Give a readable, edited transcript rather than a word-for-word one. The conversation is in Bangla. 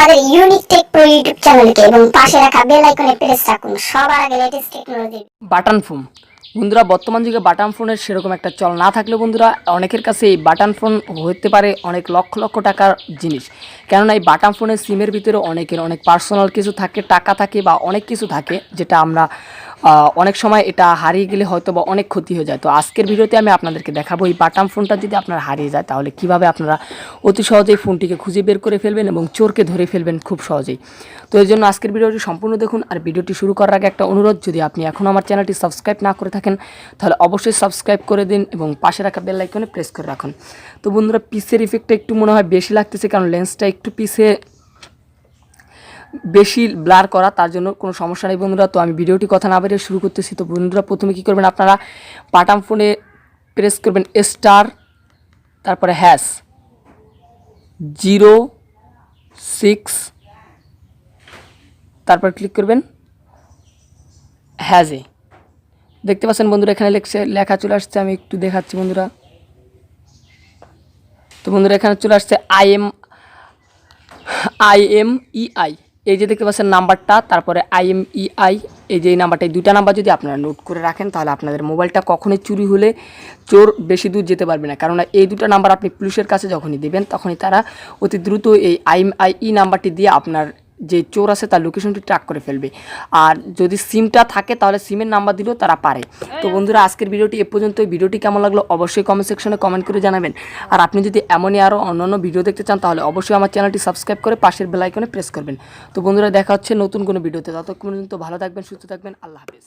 আমাদের ইউনিক টেক প্রো ইউটিউব চ্যানেলকে এবং পাশে রাখা বেল আইকনে প্রেস রাখুন সবার আগে লেটেস্ট টেকনোলজি। বাটন ফোন বন্ধুরা, বর্তমান যুগে বাটন ফোনের সেরকম একটা চল না থাকলেও বন্ধুরা অনেকের কাছে এই বাটন ফোন হতে পারে অনেক লক্ষ লক্ষ টাকার জিনিস। কেননা এই বাটন ফোনের সিমের ভিতরে অনেকের অনেক পার্সোনাল কিছু থাকে, টাকা থাকে বা অনেক কিছু থাকে, যেটা আমরা অনেক সময় এটা হারিয়ে গেলে হয়তো বা অনেক ক্ষতি হয়ে যায়। তো আজকের ভিডিওতে আমি আপনাদেরকে দেখাবো এই বাটন ফোনটা যদি আপনার হারিয়ে যায় তাহলে কিভাবে আপনারা অতি সহজেই ফোনটিকে খুঁজে বের করে ফেলবেন এবং চোরকে ধরে ফেলবেন খুব সহজেই। তো এই জন্য আজকের ভিডিওটি সম্পূর্ণ দেখুন। আর ভিডিওটি শুরু করার আগে একটা অনুরোধ, যদি আপনি এখনও আমার চ্যানেলটি সাবস্ক্রাইব না করে থাকেন তাহলে অবশ্যই সাবস্ক্রাইব করে দিন এবং পাশে রাখা বেল আইকনে প্রেস করে রাখুন। তো বন্ধুরা, পিসের ইফেক্টটা একটু মনে হয় বেশি লাগতেছে, কারণ লেন্সটা একটু পিছে বেশি ব্লার করা, তার জন্য কোনো সমস্যা নেই বন্ধুরা। তো আমি ভিডিওটি কথা না বেরিয়ে শুরু করতেছি। তো বন্ধুরা, প্রথমে কী করবেন, আপনারা বাটন ফোনে প্রেস করবেন স্টার, তারপরে হ্যাশ 06, তারপর ক্লিক করবেন হ্যাজে। দেখতে পাচ্ছেন বন্ধুরা, এখানে লেখা চলে আসছে, আমি একটু দেখাচ্ছি বন্ধুরা। তো বন্ধুরা, এখানে চলে আসছে IMEI, এই যে দেখতে পাচ্ছেন নাম্বারটা, তারপরে IMEI, এই যে এই নাম্বারটা, এই দুইটা নাম্বার যদি আপনারা নোট করে রাখেন তাহলে আপনাদের মোবাইলটা কখনোই চুরি হলে চোর বেশি দূর যেতে পারবে না। কারণ এই দুটো নাম্বার আপনি পুলিশের কাছে যখনই দেবেন তখনই তারা অতি দ্রুত এই IMEI নাম্বারটি দিয়ে আপনার যে চোর আছে তার লোকেশনটি ট্র্যাক করে ফেলবে। আর যদি সিমটা থাকে তাহলে সিমের নাম্বার দিলেও তারা পারে। তো বন্ধুরা, আজকের ভিডিওটি এ পর্যন্ত। ভিডিওটি কেমন লাগলো অবশ্যই কমেন্ট সেকশনে কমেন্ট করে জানাবেন। আর আপনি যদি এমনই আরও অন্যান্য ভিডিও দেখতে চান তাহলে অবশ্যই আমার চ্যানেলটি সাবস্ক্রাইব করে পাশের বেল আইকনে প্রেস করবেন। তো বন্ধুরা, দেখা হচ্ছে নতুন কোনো ভিডিওতে। ততক্ষণ পর্যন্ত ভালো থাকবেন, সুস্থ থাকবেন, আল্লাহ হাফেজ।